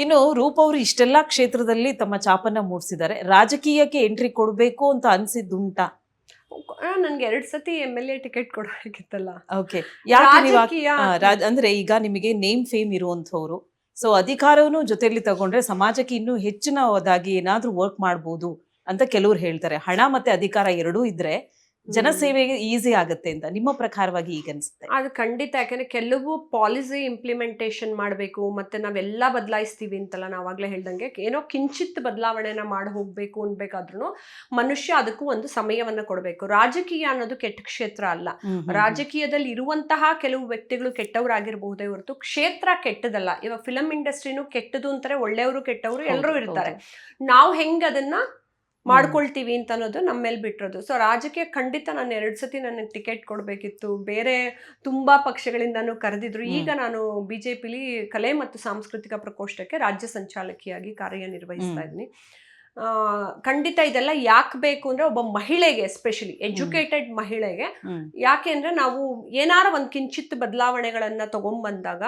ಇನ್ನು ರೂಪ್ ಅವರು ಇಷ್ಟೆಲ್ಲಾ ಕ್ಷೇತ್ರದಲ್ಲಿ ತಮ್ಮ ಛಾಪನ್ನ ಮೂಡಿಸಿದ್ದಾರೆ. ರಾಜಕೀಯಕ್ಕೆ ಎಂಟ್ರಿ ಕೊಡಬೇಕು ಅಂತ ಅನ್ಸಿದ್ದುಂಟಾ? ನನ್ಗೆ 2 ಸತಿ MLA ಟಿಕೆಟ್ ಕೊಡಬೇಕಿತ್ತಲ್ಲ. ಓಕೆ. ಯಾಕೆ ನೀವು ರಾಜಕೀಯ ಅಂದ್ರೆ ಈಗ ನಿಮಗೆ ನೇಮ್ ಫೇಮ್ ಇರುವಂತವ್ರು, ಸೊ ಅಧಿಕಾರವನ್ನು ಜೊತೆಯಲ್ಲಿ ತಗೊಂಡ್ರೆ ಸಮಾಜಕ್ಕೆ ಇನ್ನೂ ಹೆಚ್ಚಿನದಾಗಿ ಏನಾದ್ರೂ ವರ್ಕ್ ಮಾಡ್ಬೋದು ಅಂತ ಕೆಲವ್ರು ಹೇಳ್ತಾರೆ. ಹಣ ಮತ್ತೆ ಅಧಿಕಾರ ಎರಡೂ ಇದ್ರೆ ಜನಸೇವೆಗೆ ಈಸಿ ಆಗುತ್ತೆ ಅಂತ. ನಿಮ್ಮ ಪ್ರಕಾರವಾಗಿ ಈಗ ಅನ್ಸುತ್ತೆ? ಅದು ಖಂಡಿತ. ಯಾಕಂದ್ರೆ ಕೆಲವು ಪಾಲಿಸಿ ಇಂಪ್ಲಿಮೆಂಟೇಷನ್ ಮಾಡಬೇಕು, ಮತ್ತೆ ನಾವೆಲ್ಲ ಬದಲಾಯಿಸ್ತೀವಿ ಅಂತಲ್ಲ, ನಾವಾಗಲೇ ಹೇಳ್ದಂಗೆ ಏನೋ ಕಿಂಚಿತ್ ಬದಲಾವಣೆನ ಮಾಡಿ ಹೋಗ್ಬೇಕು ಅನ್ಬೇಕಾದ್ರೂ ಮನುಷ್ಯ ಅದಕ್ಕೂ ಒಂದು ಸಮಯವನ್ನ ಕೊಡಬೇಕು. ರಾಜಕೀಯ ಅನ್ನೋದು ಕೆಟ್ಟ ಕ್ಷೇತ್ರ ಅಲ್ಲ. ರಾಜಕೀಯದಲ್ಲಿ ಇರುವಂತಹ ಕೆಲವು ವ್ಯಕ್ತಿಗಳು ಕೆಟ್ಟವರಾಗಿರಬಹುದೇ ಹೊರತು ಕ್ಷೇತ್ರ ಕೆಟ್ಟದಲ್ಲ. ಇವಾಗ ಫಿಲಂ ಇಂಡಸ್ಟ್ರಿನೂ ಕೆಟ್ಟದು ಅಂತಾರೆ, ಒಳ್ಳೆಯವರು ಕೆಟ್ಟವರು ಎಲ್ಲರೂ ಇರ್ತಾರೆ. ನಾವು ಹೆಂಗ್ ಅದನ್ನ ಮಾಡ್ಕೊಳ್ತೀವಿ ಅಂತ ಅನ್ನೋದು ನಮ್ಮ ಮೇಲೆ ಬಿಟ್ಟಿರೋದು. ಸೊ ರಾಜಕೀಯ ಖಂಡಿತ ನಾನು 2 ಸತಿ ನನಗೆ ಟಿಕೆಟ್ ಕೊಡಬೇಕಿತ್ತು. ಬೇರೆ ತುಂಬಾ ಪಕ್ಷಗಳಿಂದನೂ ಕರೆದಿದ್ರು. ಈಗ ನಾನು BJPಲಿ ಕಲೆ ಮತ್ತು ಸಾಂಸ್ಕೃತಿಕ ಪ್ರಕೋಷ್ಠಕ್ಕೆ ರಾಜ್ಯ ಸಂಚಾಲಕಿಯಾಗಿ ಕಾರ್ಯನಿರ್ವಹಿಸ್ತಾ ಇದ್ದೀನಿ. ಖಂಡಿತ ಇದೆಲ್ಲ ಯಾಕೆ ಬೇಕು ಅಂದ್ರೆ, ಒಬ್ಬ ಮಹಿಳೆಗೆ, ಎಸ್ಪೆಷಲಿ ಎಜುಕೇಟೆಡ್ ಮಹಿಳೆಗೆ, ಯಾಕೆ ಅಂದ್ರೆ ನಾವು ಏನಾರ ಒಂದು ಕಿಂಚಿತ್ ಬದಲಾವಣೆಗಳನ್ನ ತಗೊಂಡ್ಬಂದಾಗ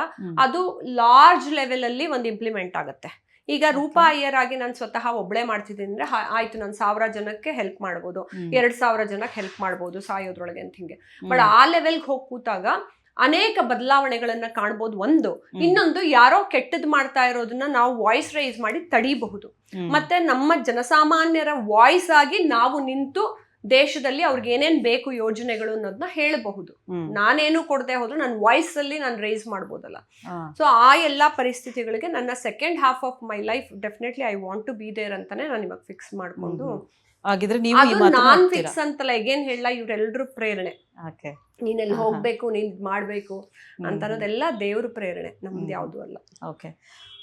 ಅದು ಲಾರ್ಜ್ ಲೆವೆಲ್ ಅಲ್ಲಿ ಒಂದು ಇಂಪ್ಲಿಮೆಂಟ್ ಆಗುತ್ತೆ. ಈಗ ರೂಪಾ ಅಯ್ಯರ್ ಆಗಿ ನಾನು ಸ್ವತಃ ಒಬ್ಳೆ ಮಾಡ್ತಿದ್ದೀನಿ ಅಂದ್ರೆ ಆಯ್ತು, ನಾನು 1000 ಜನಕ್ಕೆ ಹೆಲ್ಪ್ ಮಾಡ್ಬೋದು, 2000 ಜನಕ್ಕೆ ಹೆಲ್ಪ್ ಮಾಡ್ಬೋದು ಸಾಯೋದ್ರೊಳಗೆ ಅಂತ ಹಿಂಗೆ. ಬಟ್ ಆ ಲೆವೆಲ್ಗೆ ಹೋಗಿ ಕೂತಾಗ ಅನೇಕ ಬದಲಾವಣೆಗಳನ್ನ ಕಾಣ್ಬೋದು. ಇನ್ನೊಂದು, ಯಾರೋ ಕೆಟ್ಟದ್ ಮಾಡ್ತಾ ಇರೋದನ್ನ ನಾವು ವಾಯ್ಸ್ ರೈಸ್ ಮಾಡಿ ತಡೀಬಹುದು. ಮತ್ತೆ ನಮ್ಮ ಜನಸಾಮಾನ್ಯರ ವಾಯ್ಸ್ ಆಗಿ ನಾವು ನಿಂತು ದೇಶದಲ್ಲಿ ಅವ್ರಿಗೆ ಏನೇನ್ ಬೇಕು ಯೋಜನೆಗಳು ಅನ್ನೋದನ್ನ ಹೇಳಬಹುದು. ನಾನೇನು ಕೊಡದೆ ಹೋದ್ರು ನನ್ನ ವಾಯ್ಸ್ ಅಲ್ಲಿ ನಾನು ರೈಸ್ ಮಾಡ್ಬೋದಲ್ಲ. ಸೊ ಆ ಎಲ್ಲಾ ಪರಿಸ್ಥಿತಿಗಳಿಗೆ ನನ್ನ second half of my life definitely I want to be there ಅಂತಾನೆ ನಾನು ಇವಾಗ ಫಿಕ್ಸ್ ಮಾಡ್ಕೊಂಡು, ನಾನ್ ಫಿಕ್ಸ್ ಅಂತಲ್ಲ, ಹೇಗೇನ್ ಹೇಳ, ಇವ್ರೆಲ್ರೂ ಪ್ರೇರಣೆ. ನೀನೆಲ್ಲಿ ಹೋಗ್ಬೇಕು, ನೀನ್ ಮಾಡ್ಬೇಕು ಅಂತ ಅನ್ನೋದೆಲ್ಲ ದೇವ್ರ ಪ್ರೇರಣೆ, ನಮ್ದು ಯಾವ್ದು ಅಲ್ಲ. ಓಕೆ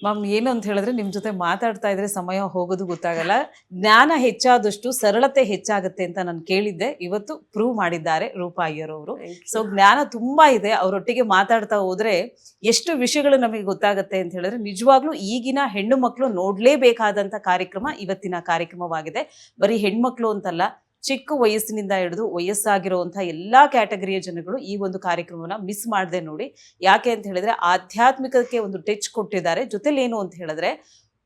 ಮ್ಯಾಮ್, ಏನು ಅಂತ ಹೇಳಿದ್ರೆ ನಿಮ್ ಜೊತೆ ಮಾತಾಡ್ತಾ ಇದ್ರೆ ಸಮಯ ಹೋಗೋದು ಗೊತ್ತಾಗಲ್ಲ. ಜ್ಞಾನ ಹೆಚ್ಚಾದಷ್ಟು ಸರಳತೆ ಹೆಚ್ಚಾಗುತ್ತೆ ಅಂತ ನಾನು ಕೇಳಿದ್ದೆ. ಇವತ್ತು ಪ್ರೂವ್ ಮಾಡಿದ್ದಾರೆ ರೂಪಾ ಅಯ್ಯರ್ ಅವರು. ಸೊ ಜ್ಞಾನ ತುಂಬಾ ಇದೆ. ಅವರೊಟ್ಟಿಗೆ ಮಾತಾಡ್ತಾ ಹೋದ್ರೆ ಎಷ್ಟು ವಿಷಯಗಳು ನಮಗೆ ಗೊತ್ತಾಗುತ್ತೆ ಅಂತ ಹೇಳಿದ್ರೆ, ನಿಜವಾಗ್ಲೂ ಈಗಿನ ಹೆಣ್ಣು ಮಕ್ಕಳು ನೋಡ್ಲೇಬೇಕಾದಂತ ಕಾರ್ಯಕ್ರಮ ಇವತ್ತಿನ ಕಾರ್ಯಕ್ರಮವಾಗಿದೆ. ಬರೀ ಹೆಣ್ಮಕ್ಳು ಅಂತಲ್ಲ, ಚಿಕ್ಕ ವಯಸ್ಸಿನಿಂದ ಹಿಡಿದು ವಯಸ್ಸಾಗಿರುವಂತಹ ಎಲ್ಲಾ ಕ್ಯಾಟಗರಿಯ ಜನಗಳು ಈ ಒಂದು ಕಾರ್ಯಕ್ರಮವನ್ನ ಮಿಸ್ ಮಾಡದೆ ನೋಡಿ. ಯಾಕೆ ಅಂತ ಹೇಳಿದ್ರೆ ಆಧ್ಯಾತ್ಮಿಕಕ್ಕೆ ಒಂದು ಟಚ್ ಕೊಟ್ಟಿದ್ದಾರೆ. ಜೊತೆಲಿ ಏನು ಅಂತ ಹೇಳಿದ್ರೆ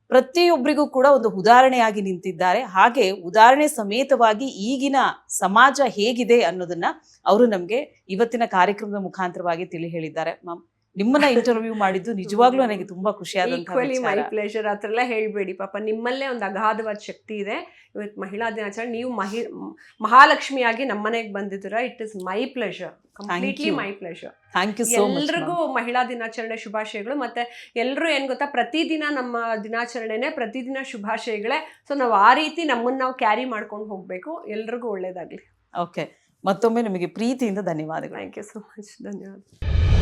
ಪ್ರತಿಯೊಬ್ಬರಿಗೂ ಕೂಡ ಒಂದು ಉದಾಹರಣೆಯಾಗಿ ನಿಂತಿದ್ದಾರೆ. ಹಾಗೆ ಉದಾಹರಣೆ ಸಮೇತವಾಗಿ ಈಗಿನ ಸಮಾಜ ಹೇಗಿದೆ ಅನ್ನೋದನ್ನ ಅವರು ನಮ್ಗೆ ಇವತ್ತಿನ ಕಾರ್ಯಕ್ರಮದ ಮುಖಾಂತರವಾಗಿ ತಿಳಿ ಹೇಳಿದ್ದಾರೆ. ಮ್ಯಾಮ್, ನಿಮ್ಮನ್ನ ಇಂಟರ್ವ್ಯೂ ಮಾಡಿದ್ದು ನಿಜವಾಗ್ಲೂ ನನಗೆ ತುಂಬಾ ಖುಷಿಯಾದಂತಹ ವಿಚಾರ. My pleasure. ಆ ಥರ ಎಲ್ಲ ಹೇಳ್ಬೇಡಿ ಪಾಪ, ನಿಮ್ಮಲ್ಲೇ ಒಂದು ಅಗಾಧವಾದ ಶಕ್ತಿ ಇದೆ. ಇವತ್ತು ಮಹಿಳಾ ದಿನಾಚರಣೆ, ನೀವು ಮಹಾಲಕ್ಷ್ಮಿಯಾಗಿ ನಮ್ಮನೆಗೆ ಬಂದಿದ್ದೀರಾ. It is my pleasure, completely my pleasure. Thank you so much. ಎಲ್ರಿಗೂ ಮಹಿಳಾ ದಿನಾಚರಣೆ ಶುಭಾಶಯಗಳು. ಮತ್ತೆ ಎಲ್ಲರೂ ಏನ್ ಗೊತ್ತಾ, ಪ್ರತಿದಿನ ನಮ್ಮ ದಿನಾಚರಣೆನೆ, ಪ್ರತಿದಿನ ಶುಭಾಶಯಗಳೇ. ಸೊ ನಾವು ಆ ರೀತಿ ನಮ್ಮನ್ನ ನಾವು ಕ್ಯಾರಿ ಮಾಡ್ಕೊಂಡು ಹೋಗ್ಬೇಕು. ಎಲ್ರಿಗೂ ಒಳ್ಳೇದಾಗ್ಲಿ. ಓಕೆ, ಮತ್ತೊಮ್ಮೆ ನಿಮಗೆ ಪ್ರೀತಿಯಿಂದ ಧನ್ಯವಾದಗಳು. Thank you so much. ಧನ್ಯವಾದ.